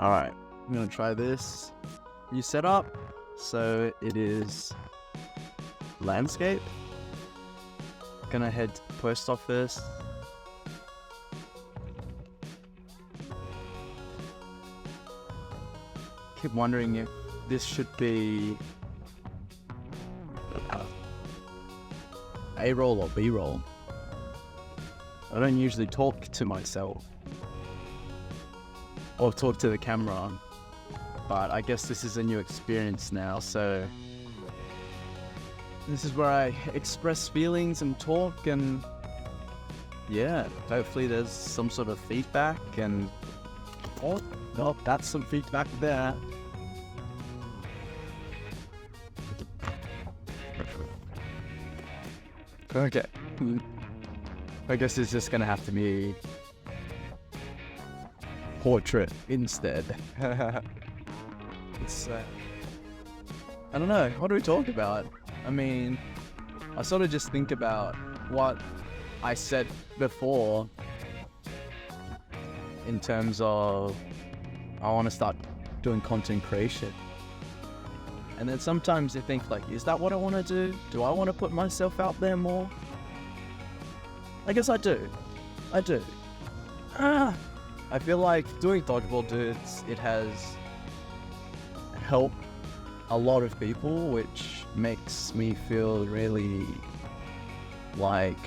Alright, I'm gonna try this new setup. So it is landscape. Gonna head to the post office. Keep wondering if this should be A-roll or B-roll. I don't usually talk to myself or talk to the camera, but I guess this is a new experience now, so this is where I express feelings and talk, and yeah, hopefully there's some sort of feedback. And oh, no, that's some feedback there. Okay, I guess it's just gonna have to be portrait instead. It's I don't know, what do we talk about? I mean, I sort of just think about what I said before in terms of I want to start doing content creation. And then sometimes I think like, is that what I want to do? Do I want to put myself out there more? I guess I do. I feel like doing Dodgeball Dudes, it has helped a lot of people, which makes me feel really like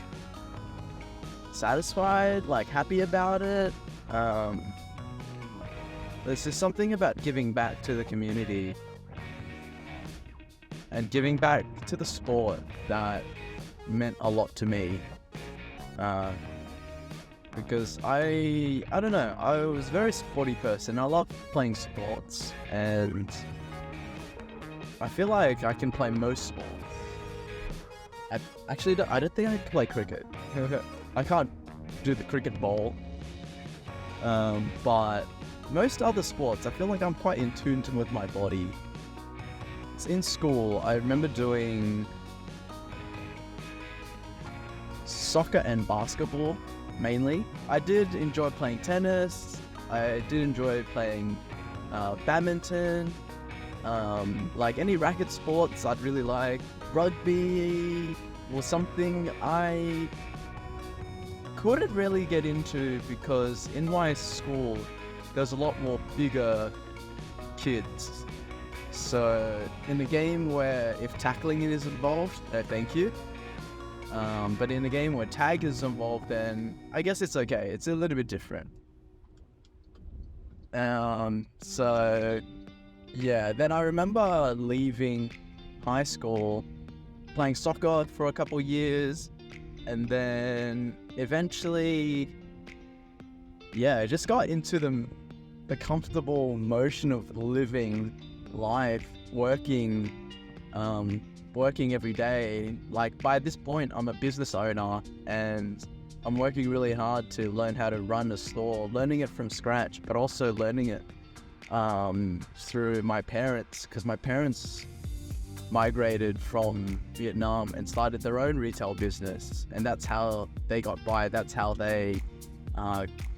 satisfied, like happy about it. There's just something about giving back to the community and giving back to the sport that meant a lot to me. Because I don't know, I was a very sporty person. I love playing sports, and I feel like I can play most sports. I don't think I can play cricket. I can't do the cricket ball. But most other sports, I feel like I'm quite in tune with my body. In school, I remember doing soccer and basketball mainly. I did enjoy playing tennis. I did enjoy playing badminton. Like any racket sports, I'd really like. Rugby was something I couldn't really get into because in my school, there's a lot more bigger kids. So in a game where if tackling is involved, thank you. But in a game where tag is involved, then I guess it's okay. It's a little bit different. So yeah, then I remember leaving high school, playing soccer for a couple years, and then eventually, yeah, I just got into the comfortable motion of living life, working every day. Like by this point, I'm a business owner and I'm working really hard to learn how to run a store, learning it from scratch, but also learning it through my parents, because my parents migrated from Vietnam and started their own retail business, and that's how they got by. That's how they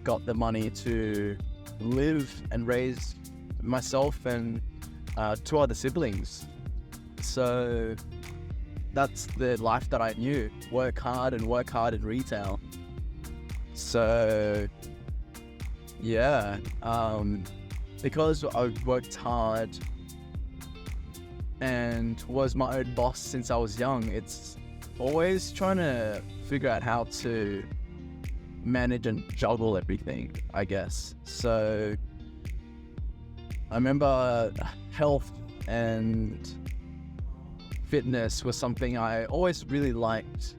got the money to live and raise myself and two other siblings. So that's the life that I knew. Work hard in retail. So yeah, because I worked hard and was my own boss since I was young, it's always trying to figure out how to manage and juggle everything, I guess. So I remember health and fitness was something I always really liked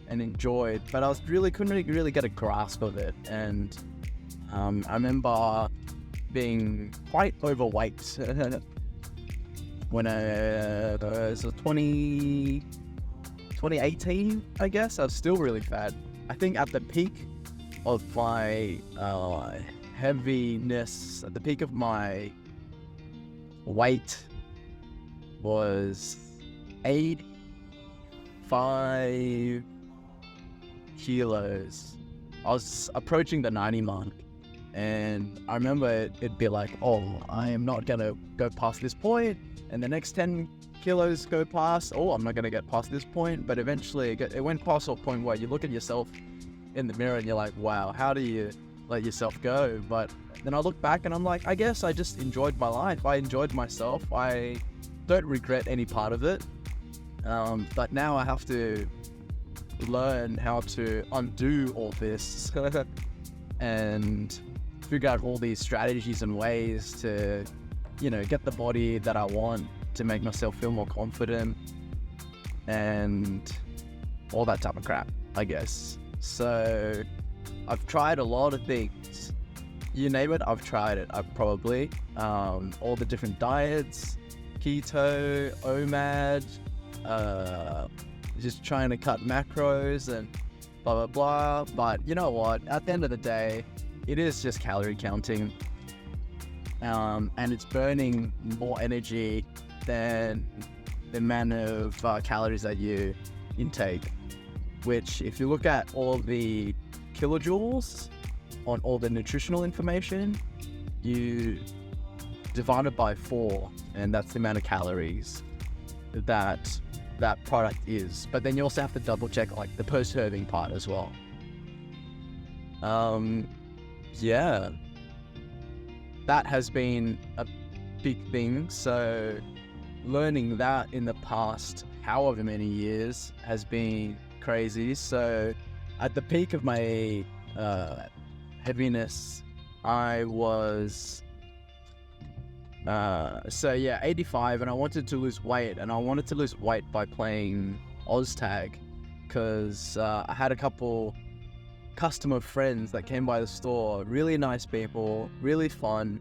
and enjoyed, but I couldn't really get a grasp of it. And I remember being quite overweight when I was 2018, I guess. I was still really fat. I think at the peak of my heaviness, at the peak of my weight was 85 kilos. I was approaching the 90 mark. And I remember it'd be like, oh, I am not going to go past this point, and the next 10 kilos go past, oh, I'm not going to get past this point. But eventually it went past a point where you look at yourself in the mirror and you're like, wow, how do you let yourself go? But then I look back and I'm like, I guess I just enjoyed my life. I enjoyed myself. I don't regret any part of it. But now I have to learn how to undo all this and figure out all these strategies and ways to, get the body that I want, to make myself feel more confident and all that type of crap, I guess. So I've tried a lot of things. You name it, I've tried it. I've probably all the different diets, keto, OMAD, just trying to cut macros and blah, blah, blah. But you know what? At the end of the day, it is just calorie counting. And it's burning more energy than the amount of calories that you intake. Which, if you look at all the kilojoules on all the nutritional information, you divide it by 4, and that's the amount of calories that product is. But then you also have to double check like the per serving part as well. Yeah, that has been a big thing. So learning that in the past however many years has been crazy. So at the peak of my heaviness, I was 85, and I wanted to lose weight, and I wanted to lose weight by playing OzTag, because I had a couple customer friends that came by the store, really nice people, really fun.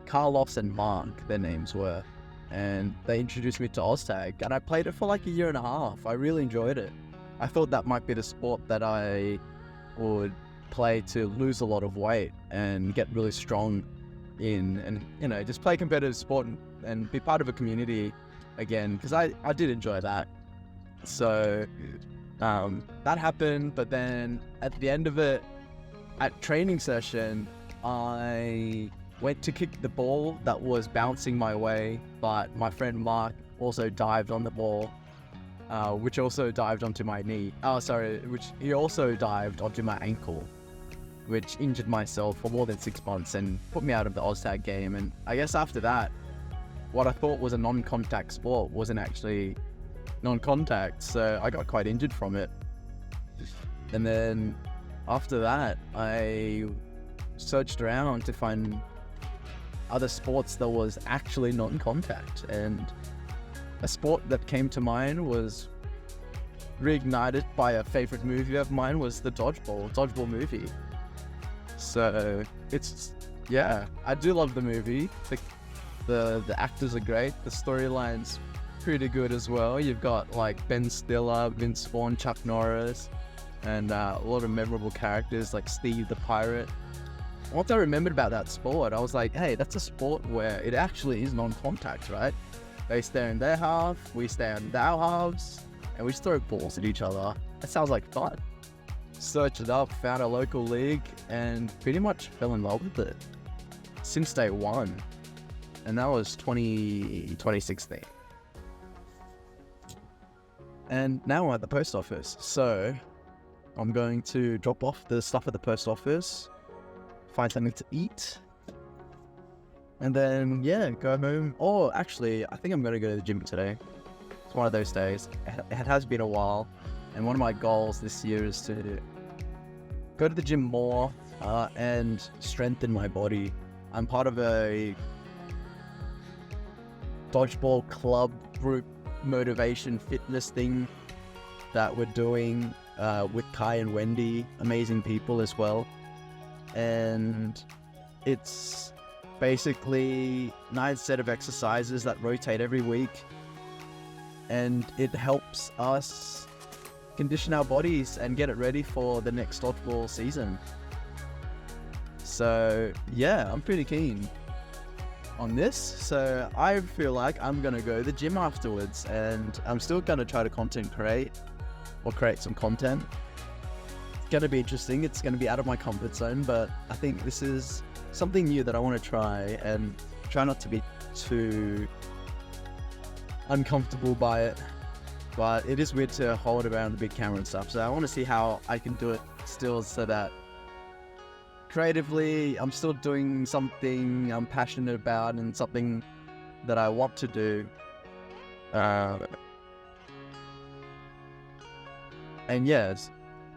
Carlos and Mark, their names were, and they introduced me to OzTag, and I played it for like a year and a half. I really enjoyed it. I thought that might be the sport that I would play to lose a lot of weight and get really strong in, and just play competitive sport and be part of a community again, because I did enjoy that. So that happened, but then at the end of it, at training session, I went to kick the ball that was bouncing my way, but my friend Mark also dived on the ball, which also dived onto my knee. Which he also dived onto my ankle, which injured myself for more than 6 months and put me out of the OzTag game. And I guess after that, what I thought was a non-contact sport wasn't actually non-contact, so I got quite injured from it. And then after that, I searched around to find other sports that was actually non-contact, and a sport that came to mind was reignited by a favorite movie of mine, was the Dodgeball movie. So I do love the movie. The actors are great. The storyline's pretty good as well. You've got like Ben Stiller, Vince Vaughn, Chuck Norris, and a lot of memorable characters like Steve the Pirate. Once I remembered about that sport, I was like, hey, that's a sport where it actually is non-contact, right? They stay in their half, we stay in our halves, and we just throw balls at each other. That sounds like fun. Searched it up, found a local league, and pretty much fell in love with it since day one. And that was 2016. And now I'm at the post office. So I'm going to drop off the stuff at the post office, find something to eat, and then, go home. Or actually, I think I'm going to go to the gym today. It's one of those days. It has been a while. And one of my goals this year is to go to the gym more and strengthen my body. I'm part of a Dodgeball club group motivation fitness thing that we're doing with Kai and Wendy, amazing people as well. And it's basically 9 set of exercises that rotate every week, and it helps us condition our bodies and get it ready for the next dodgeball season. So I'm pretty keen on this. So I feel like I'm gonna go to the gym afterwards, and I'm still gonna try to create some content. going to be interesting. It's going to be out of my comfort zone, but I think this is something new that I want to try, and try not to be too uncomfortable by it. But it is weird to hold around the big camera and stuff, so I want to see how I can do it still, so that creatively I'm still doing something I'm passionate about and something that I want to do. And yeah,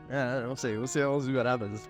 we'll see what happens.